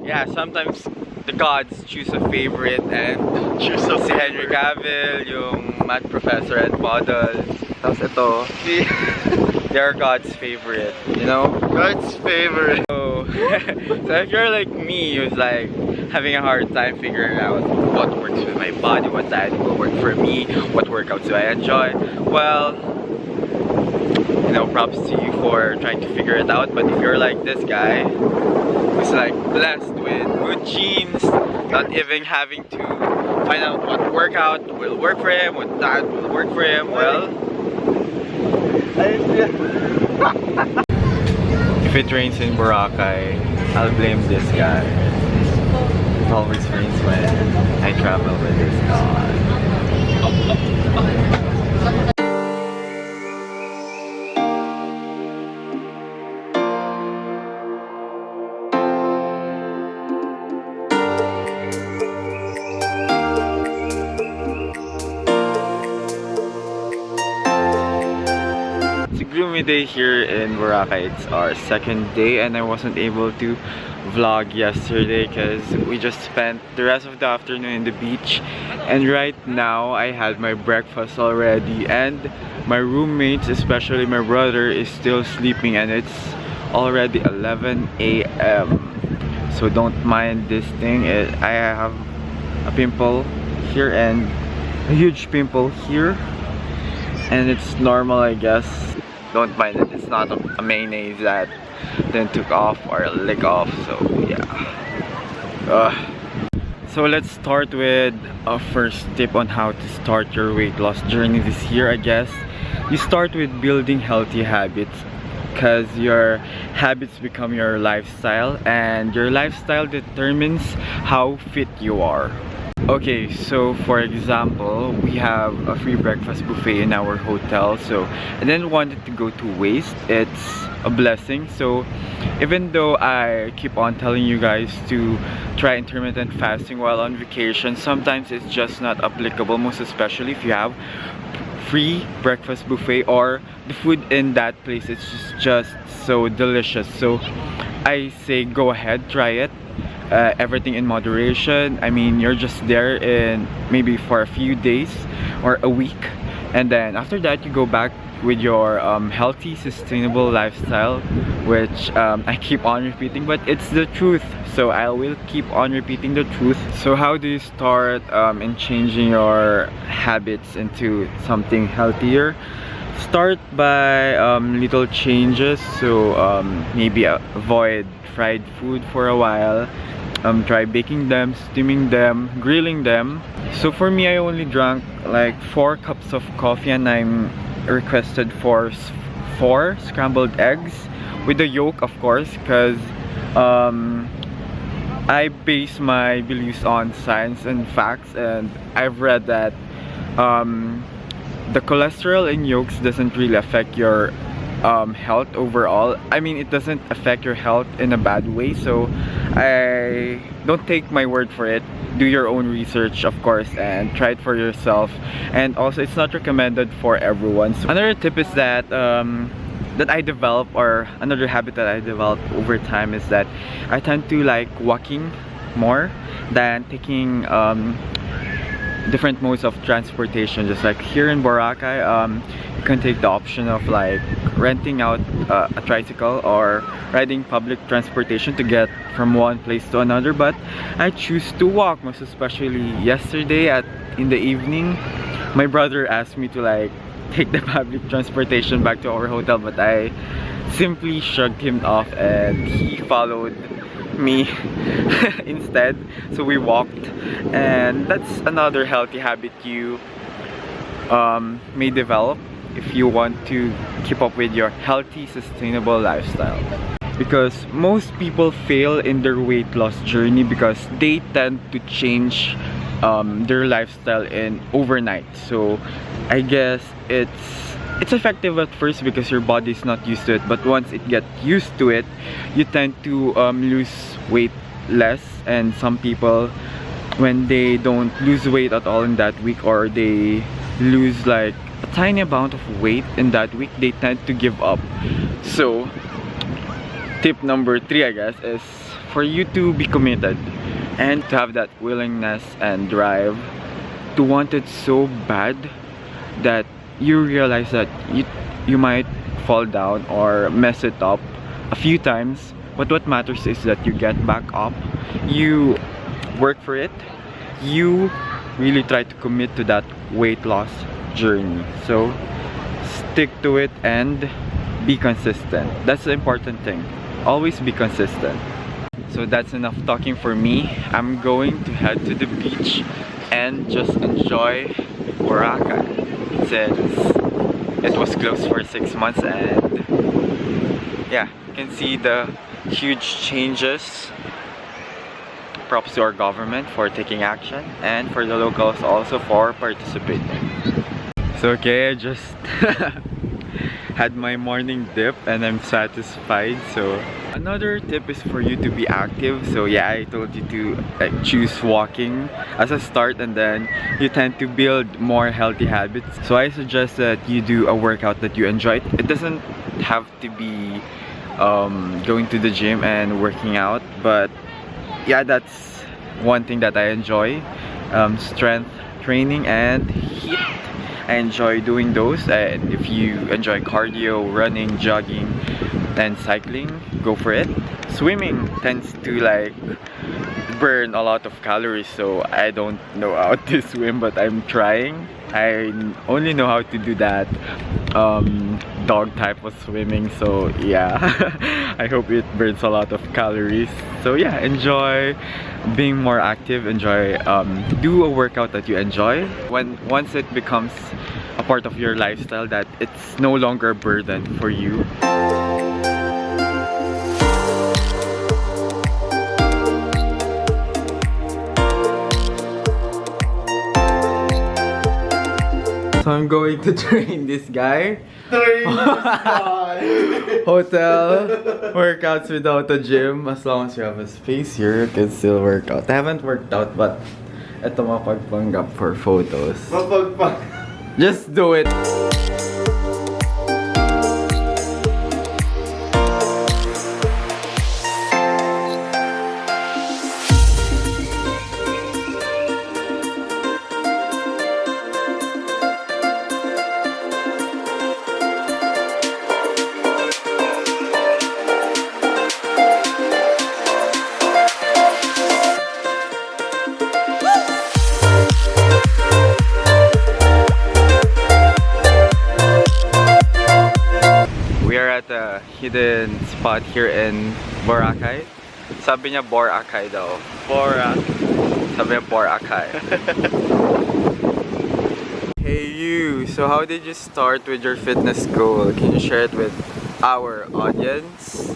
yeah, sometimes the gods choose a favorite and choose si Henry Cavill, yung math professor and model. Tapos ito, si they're God's favorite, you know? God's favorite. So, so if you're like me, who's like having a hard time figuring out what works with my body, what diet will work for me, what workouts do I enjoy, well, you know, props to you for trying to figure it out. But if you're like this guy who's like blessed with good genes, not even having to find out what workout will work for him, what diet will work for him, well, if it rains in Boracay, I'll blame this guy. It always rains when I travel with this guy. Gloomy day here in Boracay. It's our second day and I wasn't able to vlog yesterday because we just spent the rest of the afternoon in the beach, and right now I had my breakfast already and my roommates, especially my brother, is still sleeping and it's already 11 AM. So don't mind this thing. I have a pimple here and a huge pimple here, and it's normal, I guess. Don't mind it, it's not a mayonnaise that then took off or lick off, so yeah. So let's start with a first tip on how to start your weight loss journey this year, I guess. You start with building healthy habits, because your habits become your lifestyle and your lifestyle determines how fit you are. Okay, so for example, we have a free breakfast buffet in our hotel, so I didn't want it to go to waste. It's a blessing. So even though I keep on telling you guys to try intermittent fasting while on vacation, sometimes it's just not applicable, most especially if you have free breakfast buffet or the food in that place. It's just so delicious. So I say go ahead, try it. Everything in moderation. I mean, you're just there in maybe for a few days or a week, and then after that you go back with your healthy, sustainable lifestyle, which I keep on repeating, but it's the truth, so I will keep on repeating the truth. So how do you start in changing your habits into something healthier? Start by little changes. So maybe avoid fried food for a while. Try baking them, steaming them, grilling them. So for me, I only drank like 4 cups of coffee and I'm requested for 4 scrambled eggs with the yolk, of course, because I base my beliefs on science and facts, and I've read that the cholesterol in yolks doesn't really affect your health overall. I mean, it doesn't affect your health in a bad way, so I don't take my word for it. Do your own research, of course, and try it for yourself. And also, it's not recommended for everyone. So another tip is that that I develop, or another habit that I developed over time, is that I tend to like walking more than taking different modes of transportation. Just like here in Boracay, you can take the option of like renting out a tricycle or riding public transportation to get from one place to another, but I choose to walk. Most especially yesterday in the evening, my brother asked me to like take the public transportation back to our hotel, but I simply shrugged him off and he followed me instead. So we walked, and that's another healthy habit you may develop if you want to keep up with your healthy, sustainable lifestyle. Because most people fail in their weight loss journey because they tend to change their lifestyle in overnight. So I guess it's effective at first because your body is not used to it, but once it gets used to it, you tend to lose weight less. And some people, when they don't lose weight at all in that week, or they lose like a tiny amount of weight in that week, they tend to give up. So tip number 3, I guess, is for you to be committed and to have that willingness and drive to want it so bad that you realize that you might fall down or mess it up a few times, but what matters is that you get back up, you work for it, you really try to commit to that weight loss journey. So stick to it and be consistent. That's the important thing. Always be consistent. So that's enough talking for me. I'm going to head to the beach and just enjoy Boracay since it was closed for 6 months, and yeah, you can see the huge changes. Props to our government for taking action and for the locals also for participating. So okay, I just had my morning dip and I'm satisfied. So another tip is for you to be active. So yeah, I told you to choose walking as a start, and then you tend to build more healthy habits. So I suggest that you do a workout that you enjoy. It doesn't have to be going to the gym and working out, but yeah, that's one thing that I enjoy. Strength training and HIIT. I enjoy doing those, and if you enjoy cardio, running, jogging, and cycling, go for it. Swimming tends to like burn a lot of calories, so I don't know how to swim, but I'm trying. I only know how to do that dog type of swimming, so yeah. I hope it burns a lot of calories. So yeah, enjoy being more active, enjoy do a workout that you enjoy. Once it becomes a part of your lifestyle, that it's no longer a burden for you. So I'm going to train this guy. Hotel workouts without a gym. As long as you have a space here, you can still work out. I haven't worked out, but ito mapagpanggap for photos. Just do it. Hidden spot here in Boracay. Sabi niya Boracay daw. Sabi niya Boracay. Hey you, so how did you start with your fitness goal? Can you share it with our audience?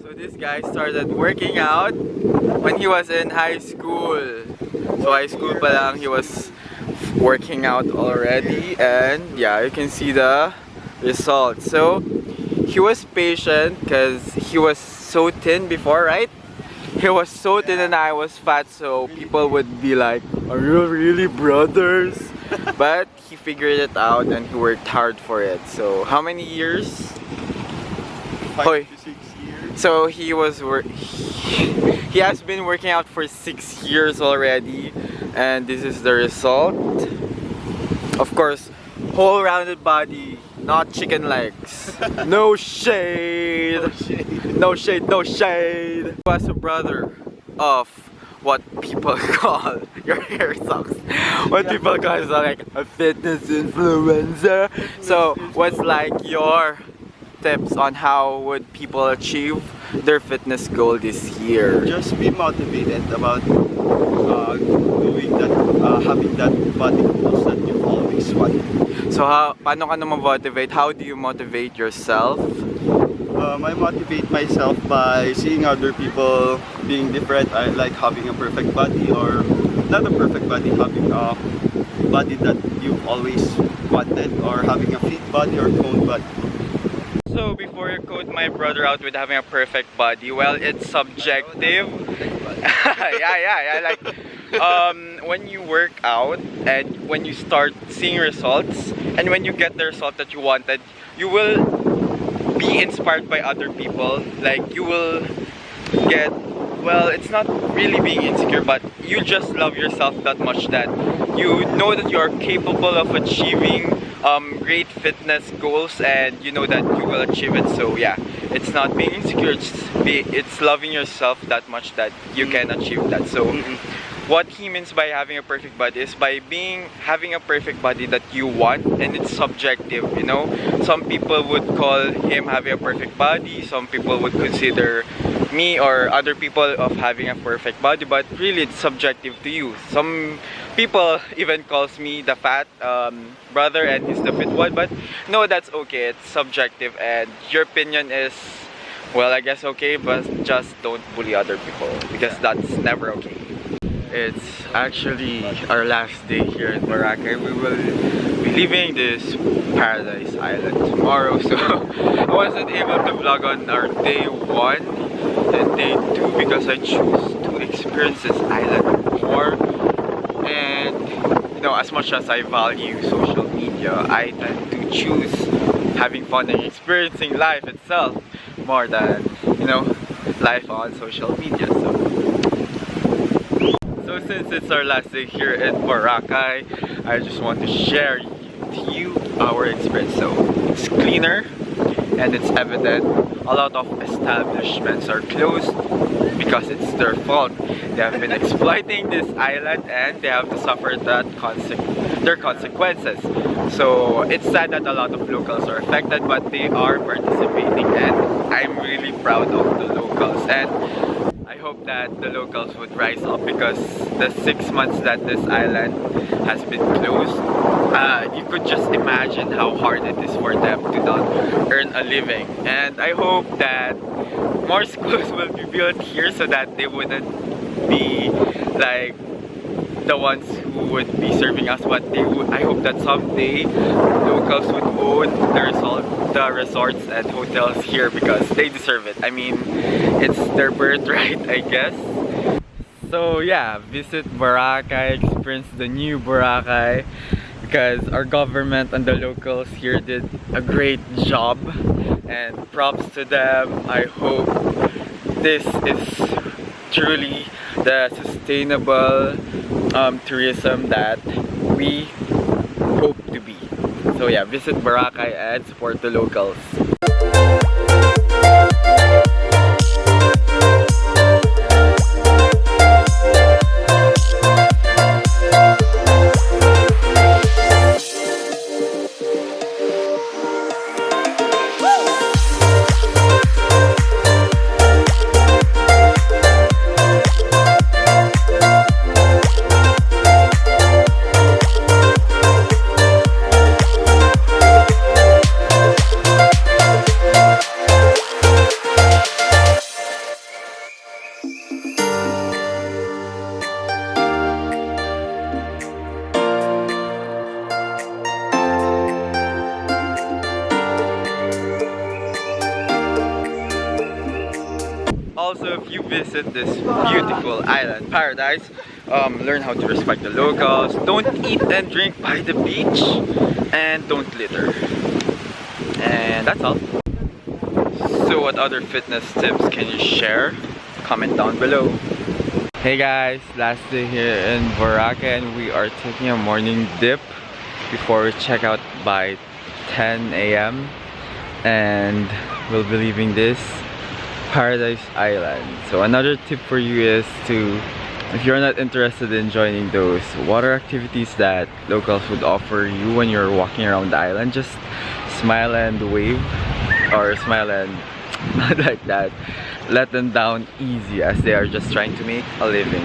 So this guy started working out when he was in high school. So high school pa lang, he was working out already, and yeah, you can see the results. So he was patient because he was so thin before, right? He was so thin and I was fat, so people would be like, are you really brothers? But he figured it out and he worked hard for it. So how many years? 5 to 6 years. So he has been working out for 6 years already, and this is the result. Of course, whole rounded body. Not chicken legs. No shade. No shade, no shade. He was a brother of what people call your hair sucks. What people call is like a fitness influencer. So what's like your tips on how would people achieve their fitness goal this year? Just be motivated about doing that, having that body goals that you always want. So paano ka na motivate? How do you motivate yourself? I motivate myself by seeing other people being different. I like having a perfect body, or not a perfect body, having a body that you've always wanted, or having a fit body or toned body. So before you quote my brother out with having a perfect body, well, it's subjective. yeah, like when you work out and when you start seeing results, and when you get the result that you wanted, you will be inspired by other people. Like you will get well, it's not really being insecure, but you just love yourself that much that you know that you are capable of achieving great fitness goals, and you know that you will achieve it. So yeah, it's not being insecure, it's loving yourself that much that you can achieve that. So what he means by having a perfect body is by having a perfect body that you want, and it's subjective, you know. Some people would call him having a perfect body, some people would consider me or other people of having a perfect body, but really it's subjective to you. Some people even calls me the fat brother and he's the fit one, but no, that's okay, it's subjective, and your opinion is, well, I guess okay, but just don't bully other people, because that's never okay. It's actually our last day here in Boracay. We will be leaving this paradise island tomorrow, so I wasn't able to vlog on our day 1 and day 2 because I choose to experience this island more. And you know, as much as I value social media, I tend to choose having fun and experiencing life itself more than, you know, life on social media. So since it's our last day here in Boracay, I just want to share to you our experience. So it's cleaner and it's evident. A lot of establishments are closed because it's their fault. They have been exploiting this island and they have to suffer their consequences. So it's sad that a lot of locals are affected, but they are participating, and I'm really proud of the locals. And I hope that the locals would rise up, because the 6 months that this island has been closed, you could just imagine how hard it is for them to not earn a living. And I hope that more schools will be built here so that they wouldn't be like the ones who would be serving us, but I hope that someday locals would own the resorts and hotels here, because they deserve it. I mean, it's their birthright, I guess. So yeah, visit Boracay, experience the new Boracay, because our government and the locals here did a great job, and props to them. I hope this is truly the sustainable tourism that we hope to be. So yeah, visit Boracay and support the locals. Also, if you visit this beautiful island paradise, learn how to respect the locals, don't eat and drink by the beach, and don't litter. And that's all. So what other fitness tips can you share? Comment down below. Hey guys, last day here in Boracay, and we are taking a morning dip before we check out by 10 a.m. and we'll be leaving this Paradise Island. So another tip for you is to, if you're not interested in joining those water activities that locals would offer you when you're walking around the island, just smile and wave, or smile and not like that. Let them down easy, as they are just trying to make a living.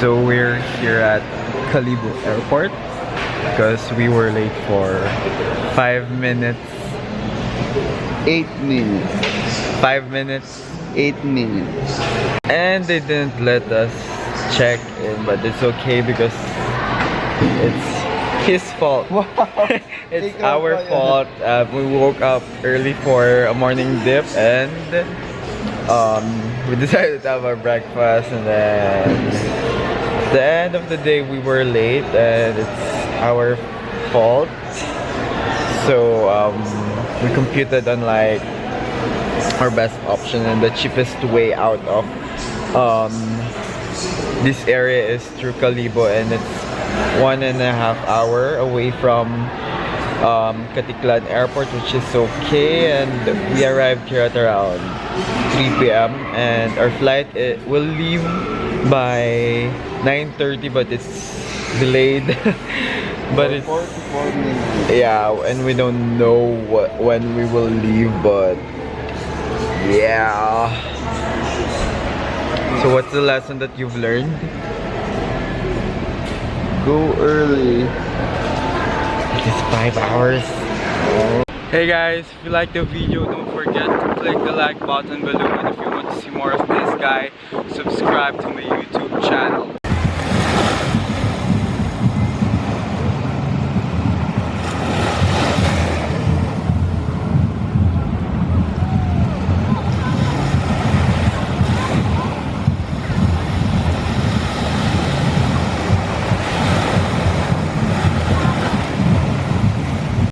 So we're here at Kalibu Airport because we were late for 5 minutes. 8 minutes. 5 minutes. 8 minutes. And they didn't let us check in, but it's okay because it's his fault. It's our fault. We woke up early for a morning dip, and we decided to have our breakfast, and then at the end of the day we were late, and it's our fault. So we computed on like our best option, and the cheapest way out of this area is through Kalibo, and it's 1.5 hours away from Katiklan Airport, which is okay. And we arrived here at around 3 p.m. and our flight will leave by 9:30, but it's delayed. But it's 44 minutes. yeah, and we don't know when we will leave, but yeah. So what's the lesson that you've learned? Go early. It is 5 hours. Hey guys, if you like the video, don't forget to click the like button below, and if you want to see more of this guy, subscribe to my YouTube channel.